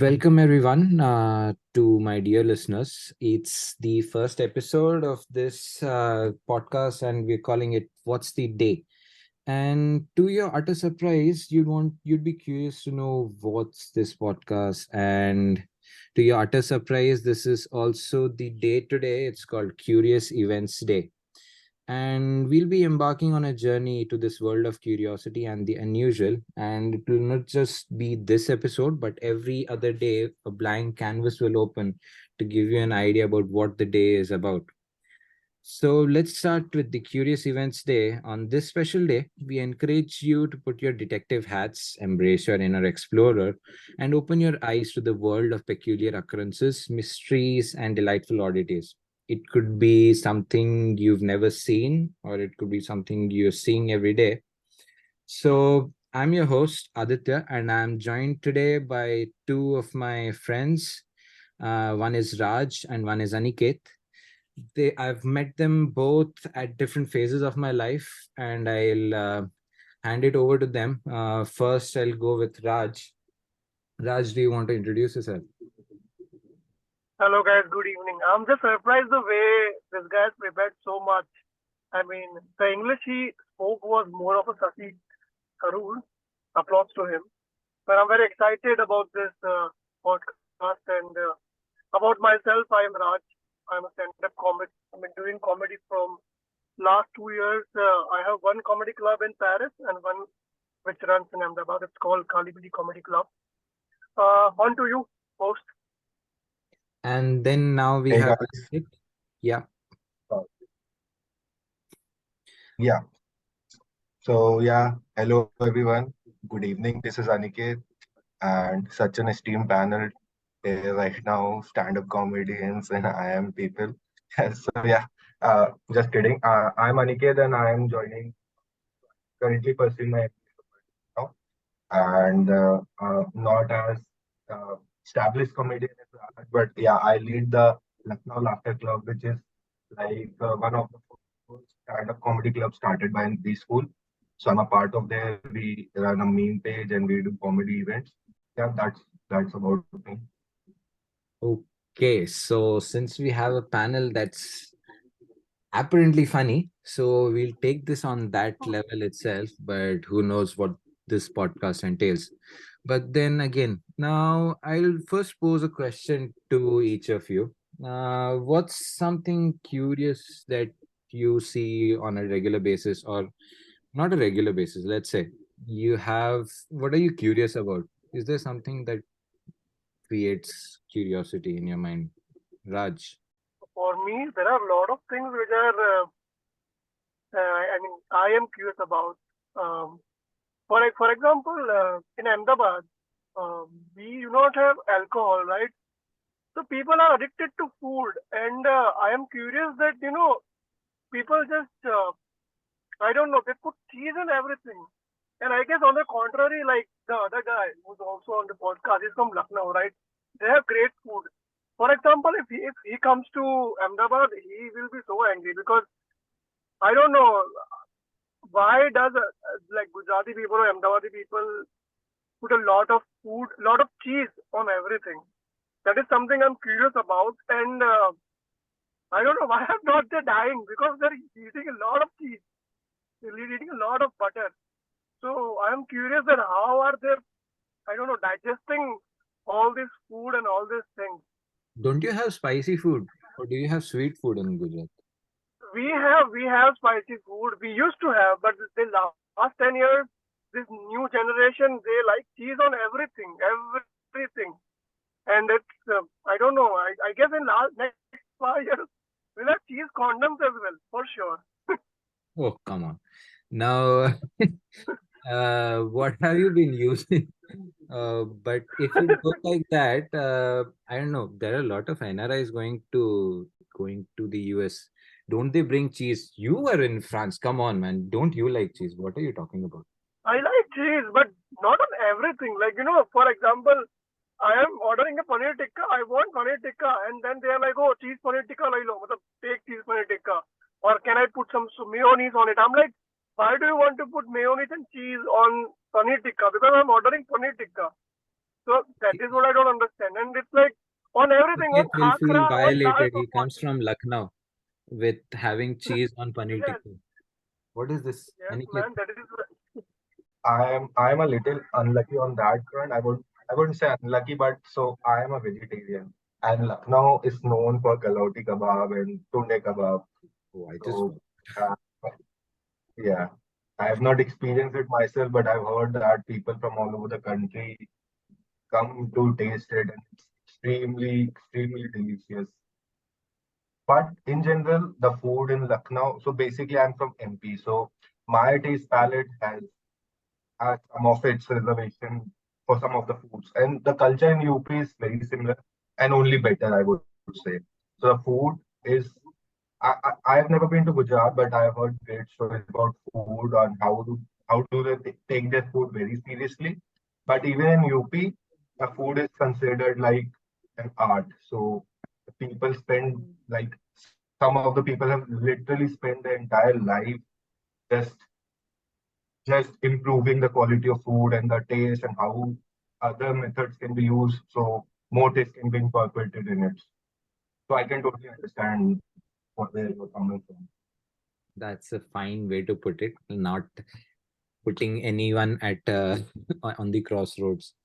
Welcome everyone to my dear listeners. It's the first episode of this podcast, and we're calling it "What's the Day?" And to your utter surprise, you'd be curious to know what's this podcast. And to your utter surprise, this is also the day today. It's called Curious Events Day. And we'll be embarking on a journey to this world of curiosity and the unusual. And it will not just be this episode, but every other day, a blank canvas will open to give you an idea about what the day is about. So let's start with the Curious Events Day. On this special day, we encourage you to put your detective hats, embrace your inner explorer, and open your eyes to the world of peculiar occurrences, mysteries, and delightful oddities. It could be something you've never seen, or it could be something you're seeing every day. So I'm your host, Aditya, and I'm joined today by two of my friends. One is Raj and one is Aniket. I've met them both at different phases of my life, and I'll hand it over to them. First, I'll go with Raj. Raj, do you want to introduce yourself? Hello guys, good evening. I'm just surprised the way this guy has prepared so much. I mean, the English he spoke was more of a Sasi Karul. Applause to him. But I'm very excited about this podcast and about myself. I am Raj. I'm a stand-up comedy. I've been doing comedy from last 2 years. I have one comedy club in Paris and one which runs in Ahmedabad. It's called Kalibili Comedy Club. On to you, host. And then now we Hey have guys. Aniket. Yeah. Uh, Yeah. Hello everyone. Good evening. This is Aniket and such an esteemed panel here right now, stand-up comedians and I am people. Just kidding. I'm Aniket and I am joining currently pursuing my MBA now and not as established comedian as Raj, but yeah, I lead the Lucknow Laughter Club, which is one of the first stand-up comedy clubs started by the school. So I'm a part of there. We run a meme page and we do comedy events. Yeah, that's about me. Okay. So since we have a panel that's apparently funny, so we'll take this on that level itself, but who knows what this podcast entails. But then again, now I'll first pose a question to each of you. What's something curious that you see on a regular basis, or not a regular basis? Let's say you have, what are you curious about? Is there something that creates curiosity in your mind? Raj. For me, there are a lot of things which are I am curious about. Um, for example, in Ahmedabad, we do not have alcohol, right? So people are addicted to food, and I am curious that people just I don't know, they put cheese in everything. And I guess on the contrary, like the other guy who's also on the podcast, he's from Lucknow, right? They have great food. For example, if he comes to Ahmedabad, he will be so angry because I don't know why does like Gujarati people or Ahmedabadi people put a lot of food, lot of cheese on everything. That is something I'm curious about, and I don't know why I'm not they dying because they're eating a lot of cheese, they're eating a lot of butter. So I'm curious that how are they, I don't know, digesting all this food and all these things. Don't you have spicy food, or do you have sweet food in Gujarat? We have spicy food. We used to have, but the last 10 years, this new generation they like cheese on everything, and it's I don't know. I guess in next 5 years we'll have cheese condoms as well for sure. Oh, come on. Now, what have you been using? But if it goes like that, I don't know. There are a lot of NRIs going to the US. Don't they bring cheese? You were in France. Come on, man. Don't you like cheese? What are you talking about? I like cheese, but not on everything. Like for example, I am ordering a paneer tikka. I want paneer tikka, and then they are like, "Oh, cheese paneer tikka, lai lo." Matlab, take cheese paneer tikka, or can I put some mayonnaise on it? I'm like, why do you want to put mayonnaise and cheese on paneer tikka? Because I'm ordering paneer tikka. So that is what I don't understand. And it's like on everything, on Aniket will feel khakra, on dal violated. He comes chapati. from Lucknow with having cheese on Paneer Yes, Tikka. What is this, yes, Aniket? man. That is I am a little unlucky on that front. I wouldn't say unlucky, but so I am a vegetarian, and Lucknow is known for galoti kebab and tunde kebab. Oh, I just So uh, yeah, I have not experienced it myself, but I've heard that people from all over the country come to taste it, and it's extremely delicious. But in general, the food in Lucknow. So basically, I'm from MP, so my taste palette has some of its reservation for some of the foods. And the culture in UP is very similar and only better, I would say. So the food is, I've never been to Gujarat, but I've heard great stories about food on how do they take their food very seriously. But even in UP, the food is considered like an art. So people spend like some of the people have literally spent their entire life just just improving the quality of food and the taste and how other methods can be used so more taste can be incorporated in it. So I can totally understand what where you're coming from. That's a fine way to put it. Not putting anyone at on the crossroads.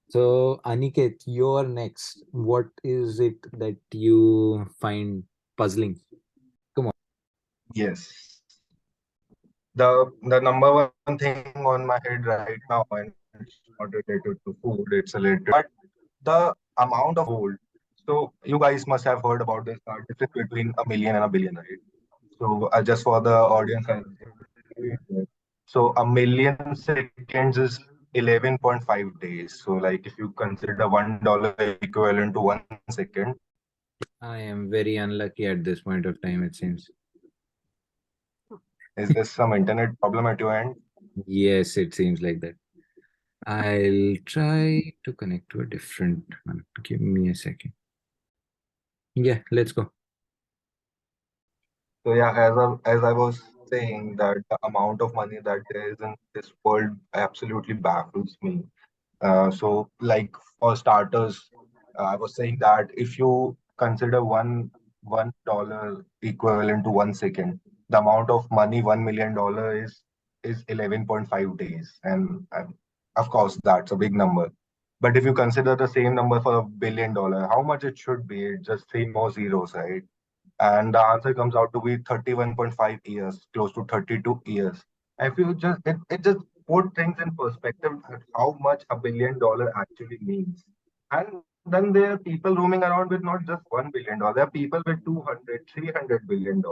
So, Aniket, you're next. What is it that you find puzzling? Come on. Yes. The number one thing on my head right now, and it's not related to food, it's related to the amount of money in gold. So you guys must have heard about this difference between a million and a billion, right? So just for the audience, I'll explain it. So a million seconds is 11.5 days. So like if you consider $1 equivalent to 1 second, I am very unlucky at this point of time, it seems. is this some internet problem at your end? Yes, it seems like that. I'll try to connect to a different one. Give me a second. Yeah, let's go. So yeah, as I was saying that the amount of money that there is in this world absolutely baffles me. So like for starters, I was saying that if you consider $1 equivalent to 1 second, the amount of money $1 million is 11.5 days, and of course that's a big number. But if you consider the same number for $1 billion, how much it should be? It's just three more zeros, right? And the answer comes out to be 31.5 years, close to 32 years. If you just it just put things in perspective at how much $1 billion actually means. And then there are people roaming around with not just $1 billion. There are people with 200, $300 billion.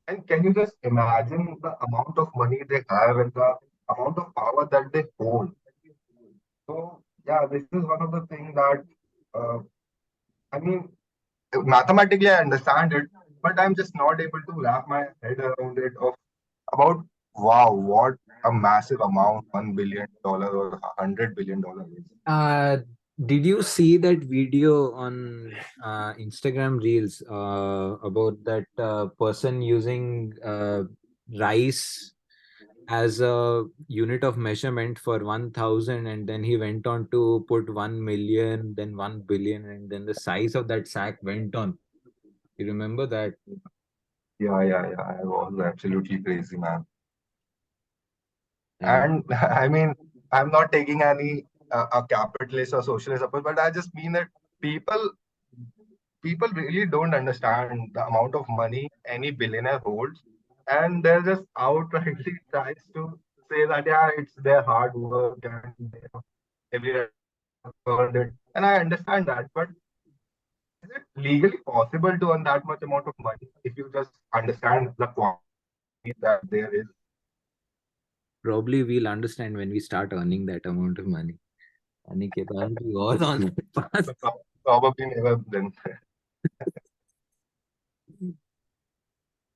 And can you just imagine the amount of money they have and the amount of power that they hold? So yeah, this is one of the things that uh, I mean mathematically I understand it, but I'm just not able to wrap my head around it of about wow, what a massive amount $1 billion or $100 billion is. Uh, did you see that video on Instagram Reels about that person using rice as a unit of measurement for 1,000, and then he went on to put 1 million, then 1 billion, and then the size of that sack went on. You remember that? Yeah. I was absolutely crazy, man. And And I mean, I'm not taking any a capitalist or socialist approach, but I just mean that people people really don't understand the amount of money any billionaire holds, and they're just outrightly tries to say that yeah, it's their hard work and they have every right to have earned it. And I understand that, but is it legally possible to earn that much amount of money if you just understand the quantity of money that there is? probably we'll understand when we start earning that amount of money. Aniket, aren't we all on that path? Probably never then.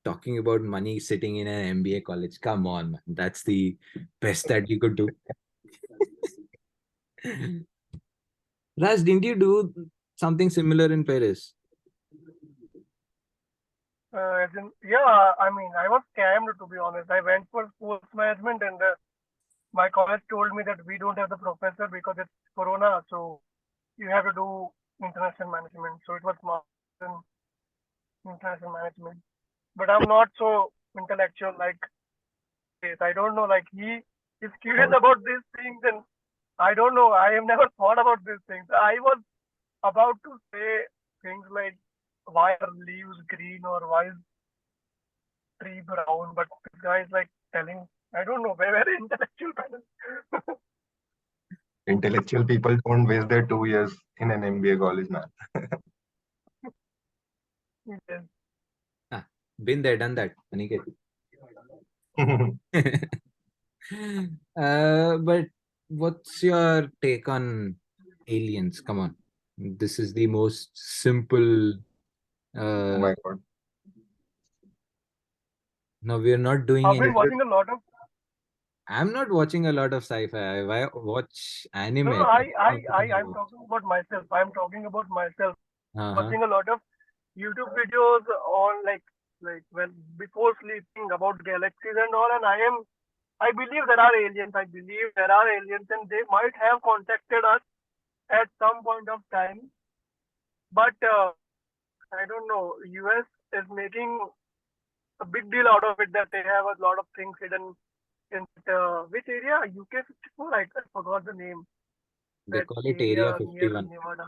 Talking about money sitting in an MBA college. Come on, man. That's the best that you could do. Raj, didn't you do something similar in Paris? as in, yeah. I mean, I was scammed to be honest. I went for sports management and my college told me that we don't have the professor because it's Corona, so you have to do international management. So it was master's in international management. But I'm not so intellectual like this. I don't know. Like he is curious Oh, about these things, and I don't know. I have never thought about these things. I was about to say things like why are leaves green or why is tree brown, but this guy is like telling I don't know, very very intellectual panel. intellectual people don't waste their 2 years in an MBA college, man. Yes. Ah, been there, done that, Aniket. But what's your take on aliens? Come on. This is the most simple. Oh Uh, my God. no, we are not doing I've any. been Is this watching a lot of I'm not watching a lot of sci-fi. Watch no, no, anime. I'm talking about myself. I'm talking about myself. Uh-huh. Watching a lot of YouTube videos on like when before sleeping about galaxies and all, and I believe there are aliens. I believe there are aliens, and they might have contacted us at some point of time. But I don't know. US is making a big deal out of it that they have a lot of things hidden in which area? UK 54. I forgot the name. They That call it Area area near 51. Nevada.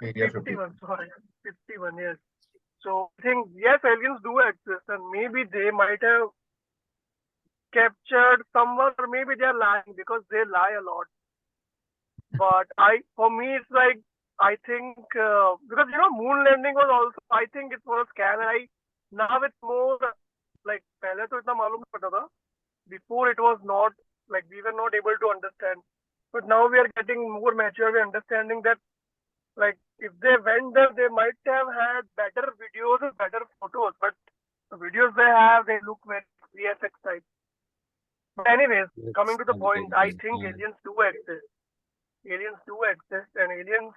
Area 50? 51. Sorry, 51. Yes. So I think yes, aliens do exist, and maybe they might have captured someone, or maybe they are lying because they lie a lot. But for me, it's like I think because moon landing was also I think it was a scam, and now it's more like पहले तो इतना मालूम नहीं पता था. Before it was not like we were not able to understand, but now we are getting more mature. We're understanding that like if they went there, they might have had better videos and better photos, but the videos they have, they look very VFX type. But anyways, coming Let's to the not get point, I there. think aliens do exist. Aliens do exist, and aliens.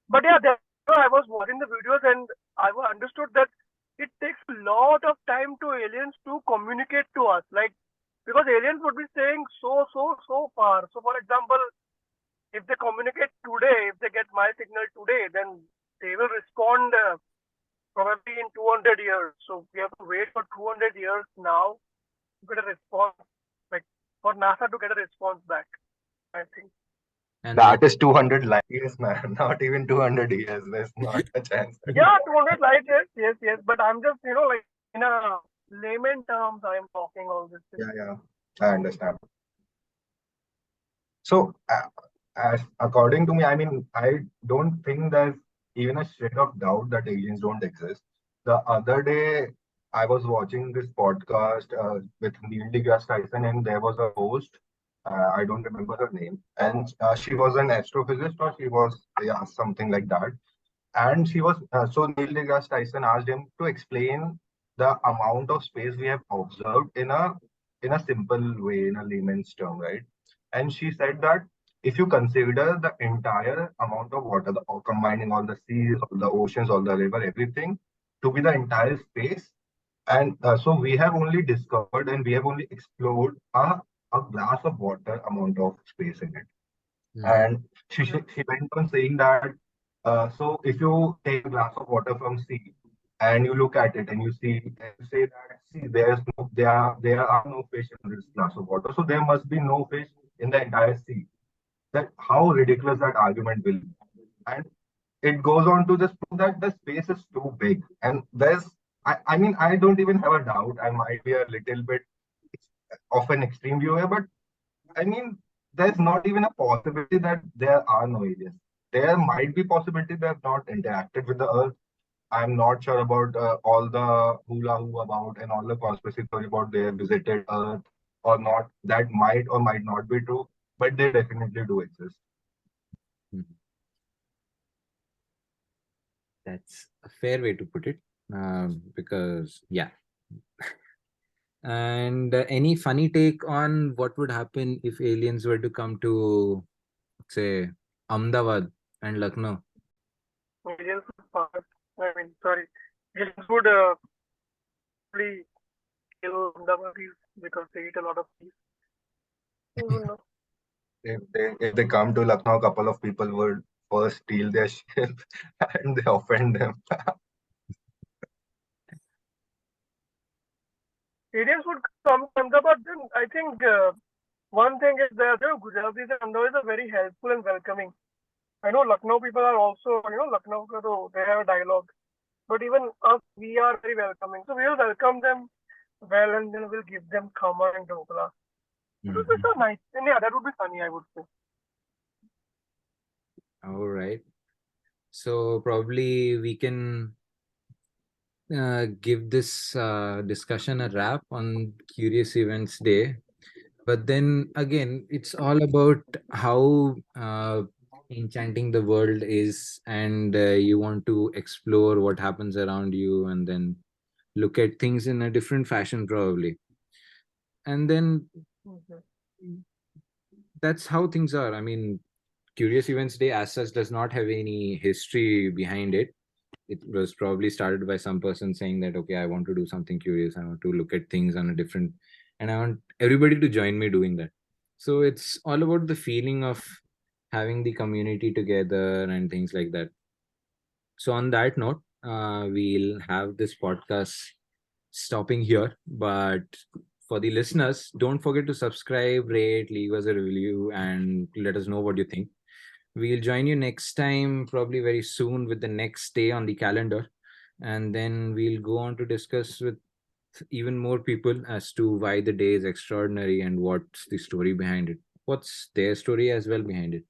But yeah, I was watching the videos and understood that it takes a lot of time to aliens to communicate to us. Like because aliens would be saying so far. So for example, if they communicate today, if they get my signal today, then they will respond probably in 200 years. So we have to wait for 200 years now to get a response, like for NASA to get a response back. I think. And then That is 200 light years, man. Not even 200 years. There's not a chance. Yeah, 200 light years. Yes, yes. But I'm just like in a layman terms, I am talking all this thing. Yeah, yeah. I understand. So, as according to me, I mean, I don't think there's even a shred of doubt that aliens don't exist. The other day, I was watching this podcast with Neil deGrasse Tyson, and there was a host. I don't remember her name, and she was an astrophysicist, or she was, yeah, something like that. And she was so Neil deGrasse Tyson asked him to explain the amount of space we have observed in a simple way, in a layman's term, right? And she said that if you consider the entire amount of water, combining all the seas, all the oceans, all the river, everything, to be the entire space, and so we have only discovered and we have only explored a glass of water amount of space in it. Mhm. And she went on saying that so if you take a glass of water from sea and you look at it and you see and you say that see there are no fish in this glass of water, so there must be no fish in the entire sea. That how ridiculous that argument will be. And it goes on to just prove that the space is too big. And I mean, I don't even have a doubt. I might be a little bit of an extreme viewer, but I mean, there's not even a possibility that there are no aliens. There might be possibility they have not interacted with the Earth. I'm not sure about all the hula hoo about and all the conspiracy theory about they have visited Earth or not. That might or might not be true, but they definitely do exist. Mhm. That's a fair way to put it. Because yeah. And any funny take on what would happen if aliens were to come to, say, Ahmedabad and Lucknow? Aliens would pass. I mean, sorry. Aliens would probably kill the monkeys because they eat a lot of cheese. You will know. If they come to Lucknow, a couple of people would first steal their ship and they offend them. Indians would come to Ahmedabad, then I think one thing is that Gujaratis and Ahmedabad are very helpful and welcoming. I know Lucknow people are also, Lucknow, they have a dialogue. But even us, we are very welcoming. So we will welcome them well and then we'll give them khama and dokla. It would be Mhm. so nice. And yeah, that would be funny, I would say. All right. So probably we can give this discussion a wrap on Curious Events Day. But then again, it's all about how enchanting the world is, and you want to explore what happens around you and then look at things in a different fashion, probably. And then Mhm. that's how things are. I mean, Curious Events Day as such does not have any history behind it. It was probably started by some person saying that, okay, I want to do something curious. I want to look at things on a different, and I want everybody to join me doing that. So it's all about the feeling of having the community together and things like that. So on that note, we'll have this podcast stopping here. But for the listeners, don't forget to subscribe, rate, leave us a review, and let us know what you think. We'll join you next time, probably very soon, with the next day on the calendar. And then we'll go on to discuss with even more people as to why the day is extraordinary and what's the story behind it. What's their story as well behind it.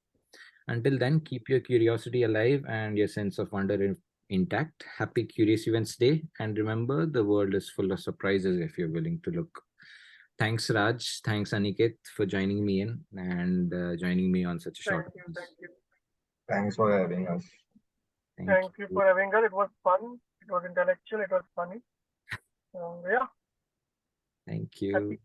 Until then, keep your curiosity alive and your sense of wonder intact. Happy Curious Events Day. And remember, the world is full of surprises if you're willing to look. Thanks, Raj. Thanks, Aniket, for joining me in and joining me on such a short Thank you, notice. thank you. Thanks for having us. Thank Thank you you. for having us. It was fun. It was intellectual. It was funny. Yeah, Thank happy. you.